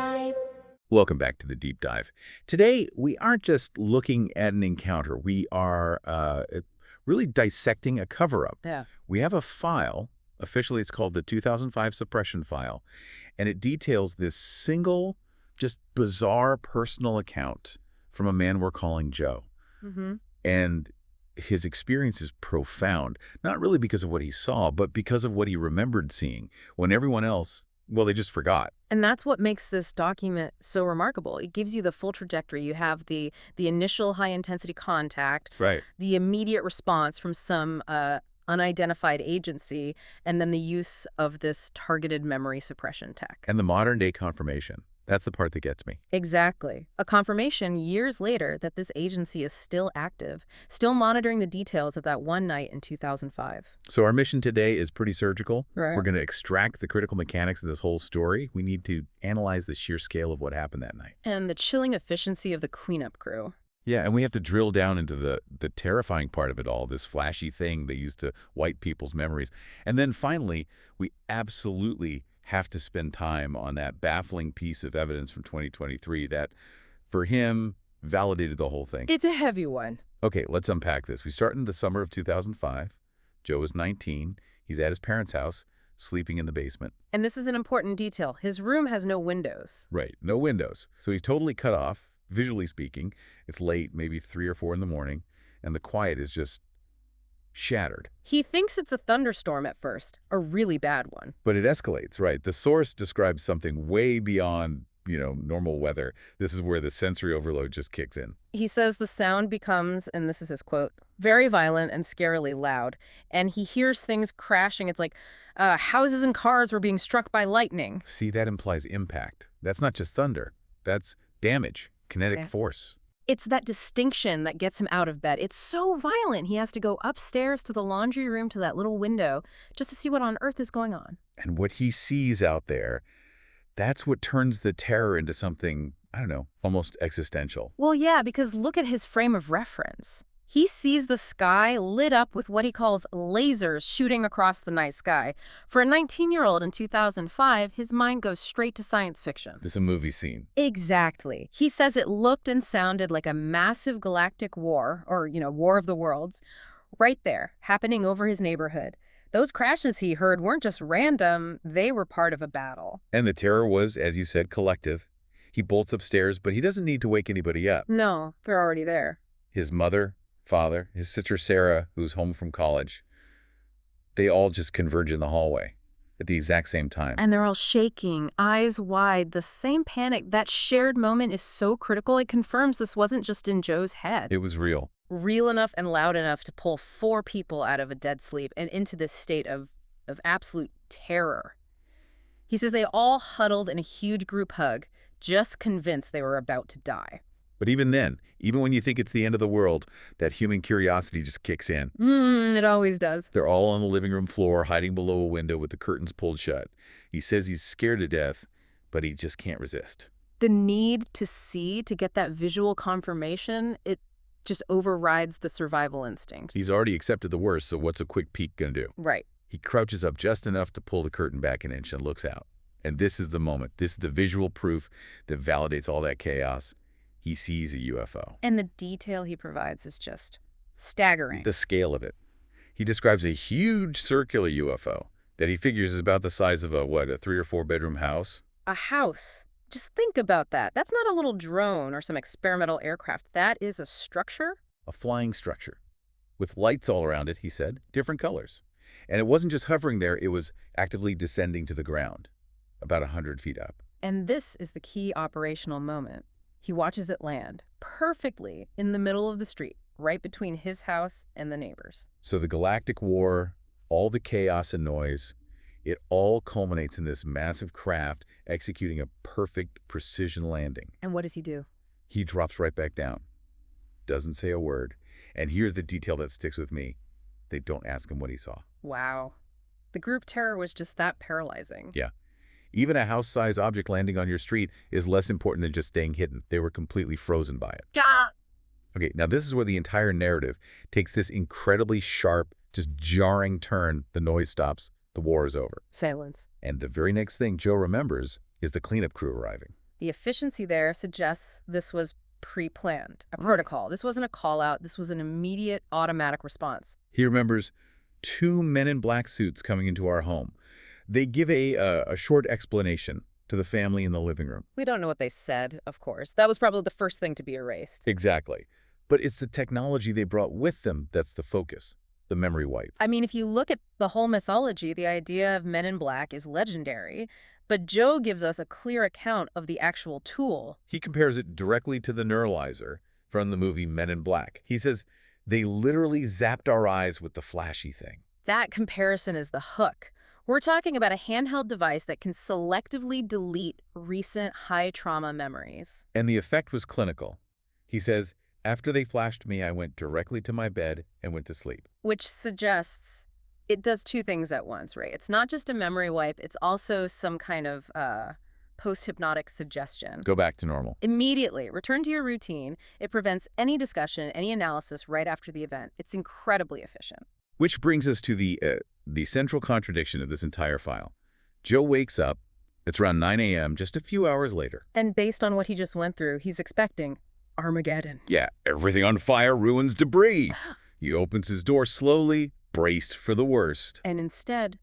subscribe. Welcome back to the Deep Dive. Today, we aren't just looking at an encounter. We are really dissecting a cover-up. Yeah. We have a file. Officially, it's called the 2005 Suppression File, and it details this single, just bizarre personal account from a man we're calling Joe. Mm-hmm. And his experience is profound, not really because of what he saw, but because of what he remembered seeing, when everyone else, well, they just forgot. And that's what makes this document so remarkable. It gives you the full trajectory. You have the initial high-intensity contact, Right. the immediate response from some unidentified agency, and then the use of this targeted memory suppression tech. And the modern-day confirmation. That's the part that gets me. Exactly. A confirmation years later that this agency is still active, still monitoring the details of that one night in 2005. So our mission today is pretty surgical. Right. We're going to extract the critical mechanics of this whole story. We need to analyze the sheer scale of what happened that night. And the chilling efficiency of the cleanup crew. Yeah, and we have to drill down into the terrifying part of it all, this flashy thing they used to wipe people's memories. And then finally, we absolutely have to spend time on that baffling piece of evidence from 2023 that, for him, validated the whole thing. It's a heavy one. Okay, let's unpack this. We start in the summer of 2005. Joe is 19. He's at his parents' house, sleeping in the basement. And this is an important detail. His room has no windows. Right, no windows. So he's totally cut off, visually speaking. It's late, maybe 3 or 4 in the morning, and the quiet is just shattered. He thinks it's a thunderstorm at first, a really bad one. But it escalates, right? The source describes something way beyond, normal weather. This is where the sensory overload just kicks in. He says the sound becomes, and this is his quote, very violent and scarily loud. And he hears things crashing. It's like houses and cars were being struck by lightning. See, that implies impact. That's not just thunder. That's damage, kinetic force. It's that distinction that gets him out of bed. It's so violent. He has to go upstairs to the laundry room to that little window just to see what on earth is going on. And what he sees out there, that's what turns the terror into something, I don't know, almost existential. Well, yeah, because look at his frame of reference. He sees the sky lit up with what he calls lasers shooting across the night sky. For a 19-year-old in 2005, his mind goes straight to science fiction. It's a movie scene. Exactly. He says it looked and sounded like a massive galactic war, or, War of the Worlds, right there, happening over his neighborhood. Those crashes he heard weren't just random, they were part of a battle. And the terror was, as you said, collective. He bolts upstairs, but he doesn't need to wake anybody up. No, they're already there. His mother, father, his sister Sarah, who's home from college, they all just converge in the hallway at the exact same time. And they're all shaking, eyes wide, the same panic. That shared moment is so critical. It confirms this wasn't just in Joe's head. It was real. Real enough and loud enough to pull 4 people out of a dead sleep and into this state of absolute terror. He says they all huddled in a huge group hug, just convinced they were about to die. But even then, even when you think it's the end of the world, that human curiosity just kicks in. It always does. They're all on the living room floor, hiding below a window with the curtains pulled shut. He says he's scared to death, but he just can't resist. The need to see, to get that visual confirmation, it just overrides the survival instinct. He's already accepted the worst, so what's a quick peek gonna do? Right. He crouches up just enough to pull the curtain back an inch and looks out. And this is the moment. This is the visual proof that validates all that chaos. He sees a UFO. And the detail he provides is just staggering. The scale of it. He describes a huge circular UFO that he figures is about the size of a 3 or 4 bedroom house. A house. Just think about that. That's not a little drone or some experimental aircraft. That is a structure. A flying structure. With lights all around it, he said, different colors. And it wasn't just hovering there, it was actively descending to the ground, about 100 feet up. And this is the key operational moment. He watches it land perfectly in the middle of the street, right between his house and the neighbors. So the galactic war, all the chaos and noise, it all culminates in this massive craft executing a perfect precision landing. And what does he do? He drops right back down. Doesn't say a word. And here's the detail that sticks with me. They don't ask him what he saw. Wow. The group terror was just that paralyzing. Yeah. Even a house-sized object landing on your street is less important than just staying hidden. They were completely frozen by it. Yeah. Okay, now this is where the entire narrative takes this incredibly sharp, just jarring turn. The noise stops. The war is over. Silence. And the very next thing Joe remembers is the cleanup crew arriving. The efficiency there suggests this was pre-planned, a protocol. This wasn't a call-out. This was an immediate automatic response. He remembers 2 men in black suits coming into our home. They give a short explanation to the family in the living room. We don't know what they said, of course. That was probably the first thing to be erased. Exactly. But it's the technology they brought with them that's the focus, the memory wipe. I mean, if you look at the whole mythology, the idea of men in black is legendary, but Joe gives us a clear account of the actual tool. He compares it directly to the neuralizer from the movie Men in Black. He says, they literally zapped our eyes with the flashy thing. That comparison is the hook. We're talking about a handheld device that can selectively delete recent high-trauma memories. And the effect was clinical. He says, after they flashed me, I went directly to my bed and went to sleep. Which suggests it does two things at once, right? It's not just a memory wipe, it's also some kind of post-hypnotic suggestion. Go back to normal. Immediately, return to your routine. It prevents any discussion, any analysis right after the event. It's incredibly efficient. Which brings us to the central contradiction of this entire file. Joe wakes up. It's around 9 a.m., just a few hours later. And based on what he just went through, he's expecting Armageddon. Yeah, everything on fire, ruins, debris. He opens his door slowly, braced for the worst. And instead,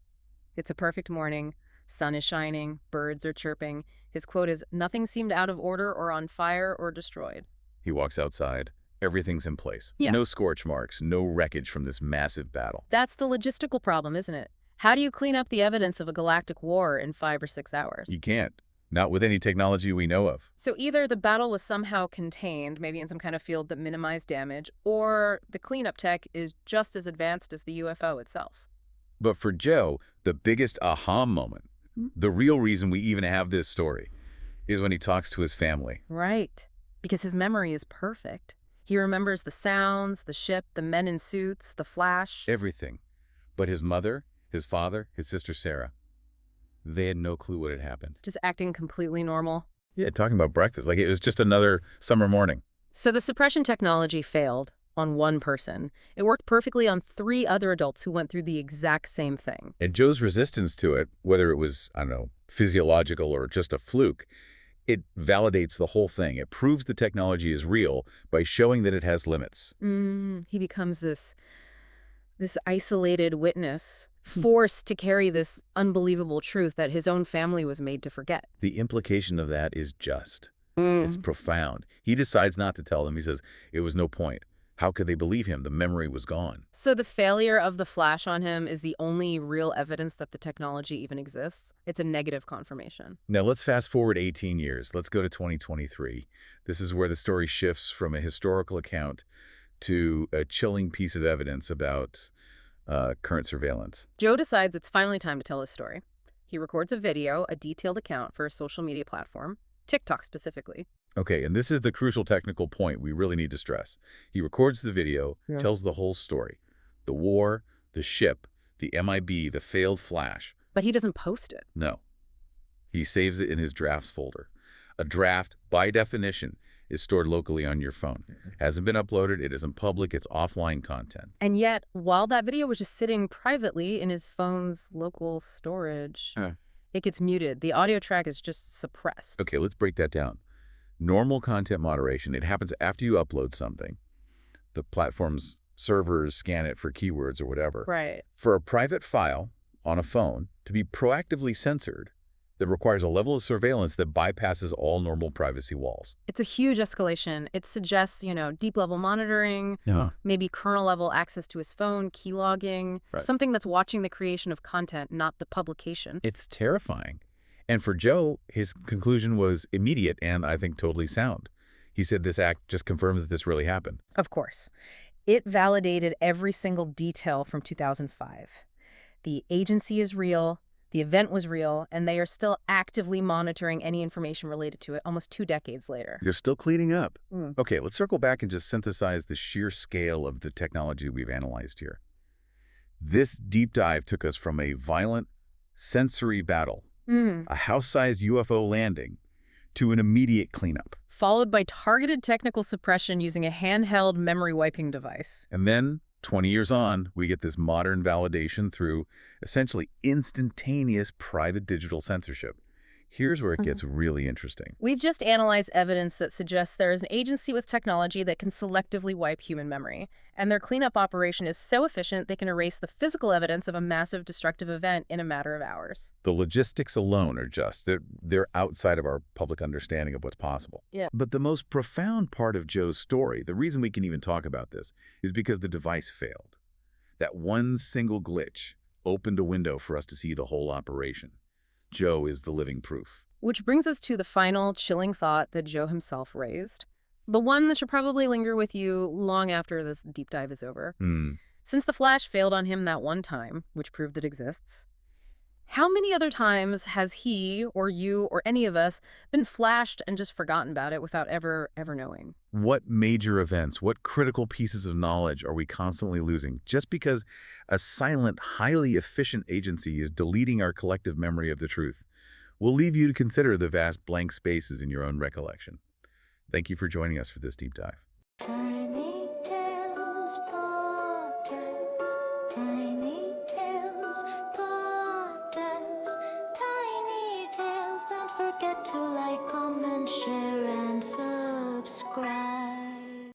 it's a perfect morning. Sun is shining, birds are chirping. His quote is, "Nothing seemed out of order or on fire or destroyed." He walks outside. Everything's in place. Yeah. No scorch marks, no wreckage from this massive battle. That's the logistical problem, isn't it? How do you clean up the evidence of a galactic war in 5 or 6 hours? You can't. Not with any technology we know of. So either the battle was somehow contained, maybe in some kind of field that minimized damage, or the cleanup tech is just as advanced as the UFO itself. But for Joe, the biggest aha moment, the real reason we even have this story, is when he talks to his family. Right. Because his memory is perfect. He remembers the sounds, the ship, the men in suits, the flash. Everything. But his mother, his father, his sister Sarah, they had no clue what had happened. Just acting completely normal. Yeah, talking about breakfast, like it was just another summer morning. So the suppression technology failed on one person. It worked perfectly on 3 other adults who went through the exact same thing. And Joe's resistance to it, whether it was, I don't know, physiological or just a fluke, it validates the whole thing. It proves the technology is real by showing that it has limits. He becomes this isolated witness, forced to carry this unbelievable truth that his own family was made to forget. The implication of that is just. It's profound. He decides not to tell them. He says, it was no point. How could they believe him? The memory was gone. So the failure of the flash on him is the only real evidence that the technology even exists? It's a negative confirmation. Now let's fast forward 18 years. Let's go to 2023. This is where the story shifts from a historical account to a chilling piece of evidence about current surveillance. Joe decides it's finally time to tell his story. He records a video, a detailed account for a social media platform, TikTok specifically. Okay, and this is the crucial technical point we really need to stress. He records the video, tells the whole story. The war, the ship, the MIB, the failed flash. But he doesn't post it. No. He saves it in his drafts folder. A draft, by definition, is stored locally on your phone. Hasn't been uploaded, it isn't public, it's offline content. And yet, while that video was just sitting privately in his phone's local storage, it gets muted. The audio track is just suppressed. Okay, let's break that down. Normal content moderation, it happens after you upload something. The platform's servers scan it for keywords or whatever. Right. For a private file on a phone to be proactively censored, that requires a level of surveillance that bypasses all normal privacy walls. It's a huge escalation. It suggests, deep-level monitoring, maybe kernel-level access to his phone, keylogging, something that's watching the creation of content, not the publication. It's terrifying. And for Joe, his conclusion was immediate and, I think, totally sound. He said this act just confirms that this really happened. Of course. It validated every single detail from 2005. The agency is real. The event was real, and they are still actively monitoring any information related to it almost 2 decades later. They're still cleaning up. Okay, let's circle back and just synthesize the sheer scale of the technology we've analyzed here. This deep dive took us from a violent sensory battle, a house-sized UFO landing, to an immediate cleanup. Followed by targeted technical suppression using a handheld memory wiping device. And then 20 years on, we get this modern validation through essentially instantaneous private digital censorship. Here's where it Mhm. gets really interesting. We've just analyzed evidence that suggests there is an agency with technology that can selectively wipe human memory, and their cleanup operation is so efficient they can erase the physical evidence of a massive destructive event in a matter of hours. The logistics alone are they're outside of our public understanding of what's possible. Yeah. But the most profound part of Joe's story, the reason we can even talk about this, is because the device failed. That one single glitch opened a window for us to see the whole operation. Joe is the living proof. Which brings us to the final chilling thought that Joe himself raised. The one that should probably linger with you long after this deep dive is over. Hmm. Since the Flash failed on him that one time, which proved it exists, how many other times has he or you or any of us been flashed and just forgotten about it without ever knowing? What major events, what critical pieces of knowledge are we constantly losing just because a silent, highly efficient agency is deleting our collective memory of the truth? We'll leave you to consider the vast blank spaces in your own recollection. Thank you for joining us for this deep dive. Tiny Tales Podcast. Tiny